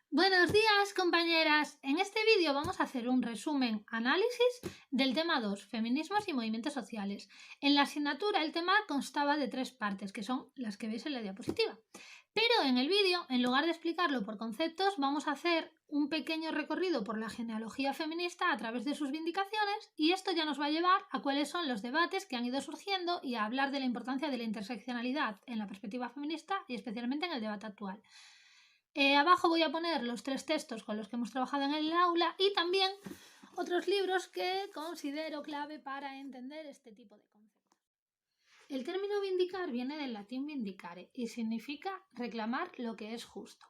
Buenos días, compañeras. En este vídeo vamos a hacer un resumen análisis del tema 2, feminismos y movimientos sociales. En la asignatura el tema constaba de 3 partes, que son las que veis en la diapositiva. Pero en el vídeo, en lugar de explicarlo por conceptos, vamos a hacer un pequeño recorrido por la genealogía feminista a través de sus vindicaciones, y esto ya nos va a llevar a cuáles son los debates que han ido surgiendo y a hablar de la importancia de la interseccionalidad en la perspectiva feminista y especialmente en el debate actual. Abajo voy a poner los 3 textos con los que hemos trabajado en el aula y también otros libros que considero clave para entender este tipo de conceptos. El término vindicar viene del latín vindicare y significa reclamar lo que es justo.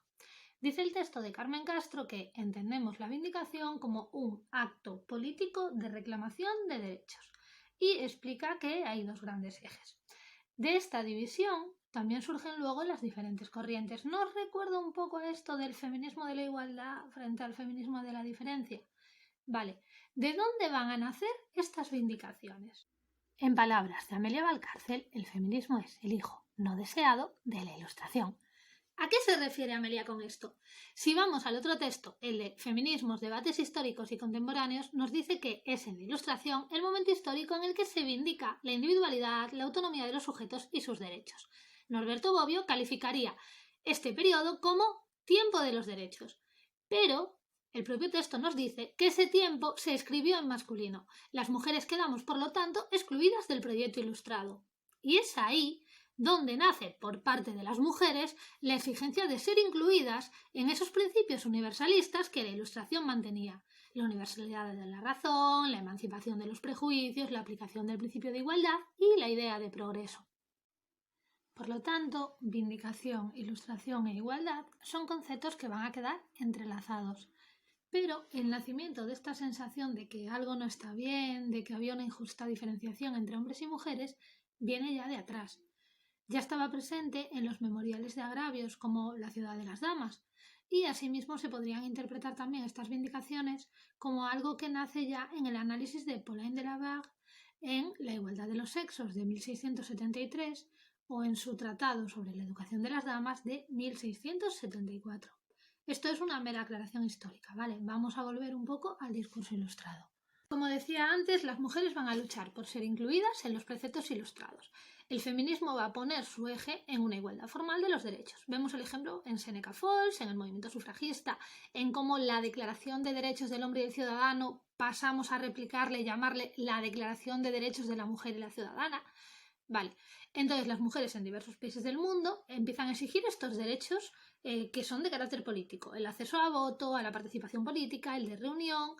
Dice el texto de Carmen Castro que entendemos la vindicación como un acto político de reclamación de derechos y explica que hay 2 grandes ejes. De esta división también surgen luego las diferentes corrientes. ¿No os recuerda un poco esto del feminismo de la igualdad frente al feminismo de la diferencia? Vale, ¿de dónde van a nacer estas vindicaciones? En palabras de Amelia Valcárcel, el feminismo es el hijo no deseado de la Ilustración. ¿A qué se refiere Amelia con esto? Si vamos al otro texto, el de Feminismos, debates históricos y contemporáneos, nos dice que es en la Ilustración el momento histórico en el que se vindica la individualidad, la autonomía de los sujetos y sus derechos. Norberto Bobbio calificaría este periodo como tiempo de los derechos, pero el propio texto nos dice que ese tiempo se escribió en masculino. Las mujeres quedamos, por lo tanto, excluidas del proyecto ilustrado. Y es ahí donde nace por parte de las mujeres la exigencia de ser incluidas en esos principios universalistas que la Ilustración mantenía: la universalidad de la razón, la emancipación de los prejuicios, la aplicación del principio de igualdad y la idea de progreso. Por lo tanto, vindicación, ilustración e igualdad son conceptos que van a quedar entrelazados. Pero el nacimiento de esta sensación de que algo no está bien, de que había una injusta diferenciación entre hombres y mujeres, viene ya de atrás. Ya estaba presente en los memoriales de agravios como La ciudad de las damas, y asimismo se podrían interpretar también estas vindicaciones como algo que nace ya en el análisis de Pauline Delabarre en La igualdad de los sexos de 1673 o en su tratado sobre la educación de las damas de 1674. Esto es una mera aclaración histórica, ¿vale? Vamos a volver un poco al discurso ilustrado. Como decía antes, las mujeres van a luchar por ser incluidas en los preceptos ilustrados. El feminismo va a poner su eje en una igualdad formal de los derechos. Vemos el ejemplo en Seneca Falls, en el movimiento sufragista, en cómo la Declaración de Derechos del Hombre y del Ciudadano pasamos a replicarle y llamarle la Declaración de Derechos de la Mujer y la Ciudadana. Vale, entonces las mujeres en diversos países del mundo empiezan a exigir estos derechos que son de carácter político: el acceso a voto, a la participación política, el de reunión.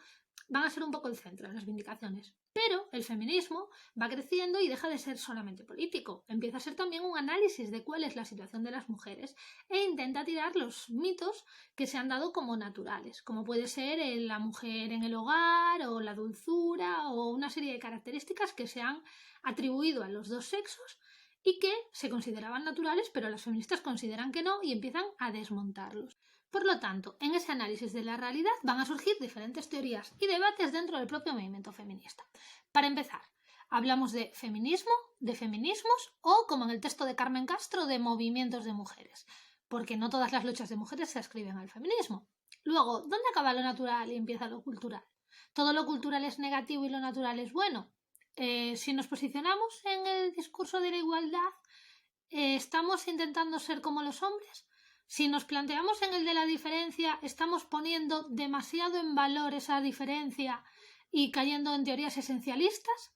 Van a ser un poco el centro de las vindicaciones. Pero el feminismo va creciendo y deja de ser solamente político. Empieza a ser también un análisis de cuál es la situación de las mujeres e intenta tirar los mitos que se han dado como naturales, como puede ser la mujer en el hogar o la dulzura o una serie de características que se han atribuido a los dos sexos y que se consideraban naturales, pero las feministas consideran que no y empiezan a desmontarlos. Por lo tanto, en ese análisis de la realidad van a surgir diferentes teorías y debates dentro del propio movimiento feminista. Para empezar, hablamos de feminismo, de feminismos o, como en el texto de Carmen Castro, de movimientos de mujeres, porque no todas las luchas de mujeres se ascriben al feminismo. Luego, ¿dónde acaba lo natural y empieza lo cultural? ¿Todo lo cultural es negativo y lo natural es bueno? Si nos posicionamos en el discurso de la igualdad, ¿estamos intentando ser como los hombres? Si nos planteamos en el de la diferencia, ¿estamos poniendo demasiado en valor esa diferencia y cayendo en teorías esencialistas?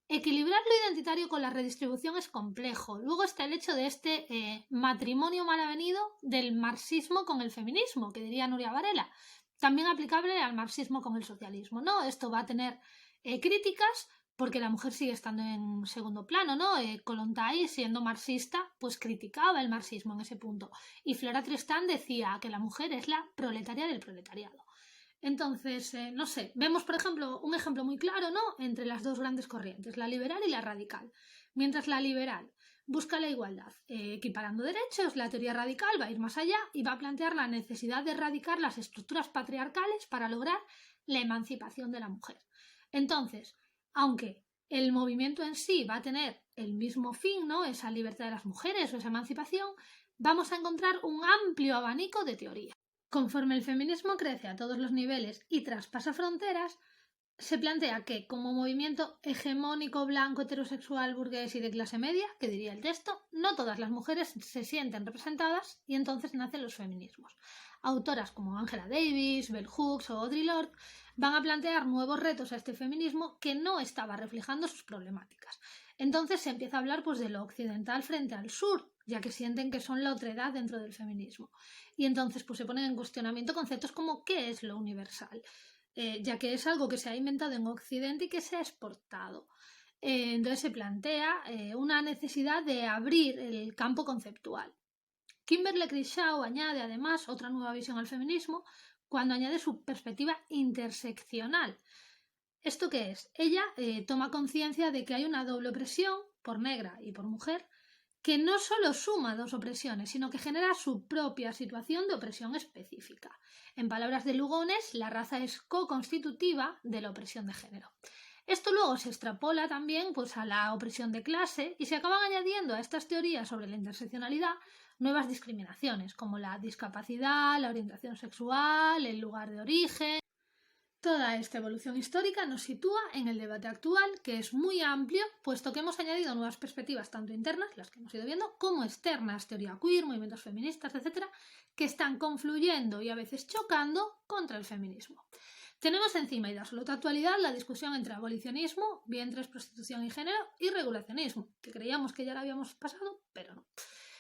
Equilibrar lo identitario con la redistribución es complejo. Luego está el hecho de este matrimonio mal avenido del marxismo con el feminismo, que diría Nuria Varela, también aplicable al marxismo con el socialismo, ¿no? Esto va a tener críticas, porque la mujer sigue estando en segundo plano, ¿no? Kollontai, siendo marxista, pues criticaba el marxismo en ese punto. Y Flora Tristán decía que la mujer es la proletaria del proletariado. Entonces, no sé, vemos, por ejemplo, un ejemplo muy claro, ¿no?, entre las dos grandes corrientes, la liberal y la radical. Mientras la liberal busca la igualdad, equiparando derechos, la teoría radical va a ir más allá y va a plantear la necesidad de erradicar las estructuras patriarcales para lograr la emancipación de la mujer. Entonces, aunque el movimiento en sí va a tener el mismo fin, ¿no?, esa libertad de las mujeres o esa emancipación, vamos a encontrar un amplio abanico de teorías. Conforme el feminismo crece a todos los niveles y traspasa fronteras, se plantea que, como movimiento hegemónico, blanco, heterosexual, burgués y de clase media, que diría el texto, no todas las mujeres se sienten representadas y entonces nacen los feminismos. Autoras como Angela Davis, Bell Hooks o Audre Lorde van a plantear nuevos retos a este feminismo que no estaba reflejando sus problemáticas. Entonces se empieza a hablar de lo occidental frente al sur, ya que sienten que son la otredad dentro del feminismo. Y entonces se ponen en cuestionamiento conceptos como ¿qué es lo universal? Ya que es algo que se ha inventado en Occidente y que se ha exportado. Entonces se plantea una necesidad de abrir el campo conceptual. Kimberlé Crenshaw añade además otra nueva visión al feminismo cuando añade su perspectiva interseccional. ¿Esto qué es? Ella toma conciencia de que hay una doble opresión, por negra y por mujer, que no solo suma dos opresiones, sino que genera su propia situación de opresión específica. En palabras de Lugones, la raza es co-constitutiva de la opresión de género. Esto luego se extrapola también a la opresión de clase y se acaban añadiendo a estas teorías sobre la interseccionalidad nuevas discriminaciones, como la discapacidad, la orientación sexual, el lugar de origen. Toda esta evolución histórica nos sitúa en el debate actual, que es muy amplio, puesto que hemos añadido nuevas perspectivas tanto internas, las que hemos ido viendo, como externas, teoría queer, movimientos feministas, etc., que están confluyendo y a veces chocando contra el feminismo. Tenemos encima y de absoluta actualidad la discusión entre abolicionismo, vientres, prostitución y género, y regulacionismo, que creíamos que ya la habíamos pasado, pero no.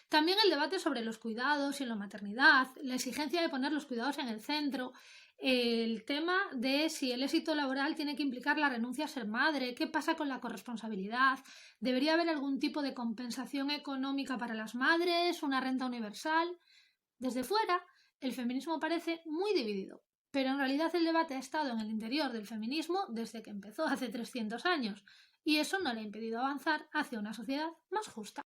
También el debate sobre los cuidados y la maternidad, la exigencia de poner los cuidados en el centro, el tema de si el éxito laboral tiene que implicar la renuncia a ser madre, qué pasa con la corresponsabilidad, debería haber algún tipo de compensación económica para las madres, una renta universal. Desde fuera, el feminismo parece muy dividido, pero en realidad el debate ha estado en el interior del feminismo desde que empezó hace 300 años, y eso no le ha impedido avanzar hacia una sociedad más justa.